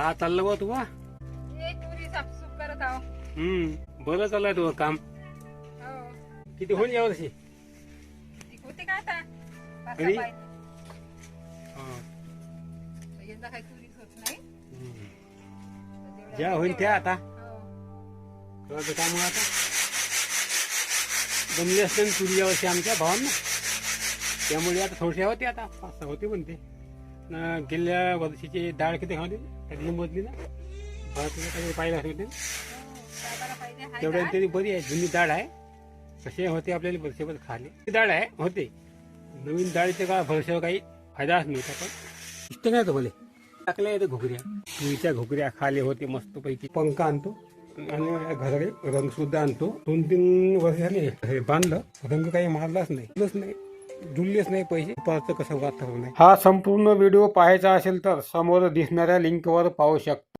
का चाललं बा तुला? हे तुरी साफसूफ करत आहो. बरं चाललंय तुझं काम. हो. किती होईल यावर्षी? होते काय आता? कधी? पाच-सहा हा. पाय. यंदा काही तुरीच होत नाही. ज्या होईल त्या आता हो. तुझं काम आता जमले असते ना तुरी यावर्षी आमच्या भावांना. त्यामुळे आता थोडशा होते, आता 5-6 होते म्हणते. गेल्या वर्षीची डाळ किती खाली त्याची मोजली ना, काही पाहिलं असेल ते. बाबाला पाहिजे हाय तेवढ्या डाळ. तरी बरी आहे, जुनी डाळ आहे. कसे होते आपल्याला वर्षभर खाली ती डाळ आहे होते. नवीन डाळीचे का वर्षभर काही फायदाच नव्हता. पण इष्ट नाही तो भले टाकल्या येते घुगऱ्या, तुरीच्या घुगऱ्या खाले होते मस्त पैकी. पंखा आणतो आणि घराकडे रंग सुद्धा आणतो. 2-3 वर्ष झाले हे बांधलं, रंग काही मारलाच नाही, जुळलेच नाही पैसे. परत कसं वातावरण नाही. हा संपूर्ण व्हिडिओ पाहायचा असेल तर समोर दिसणाऱ्या लिंकवर पाहू शकतो.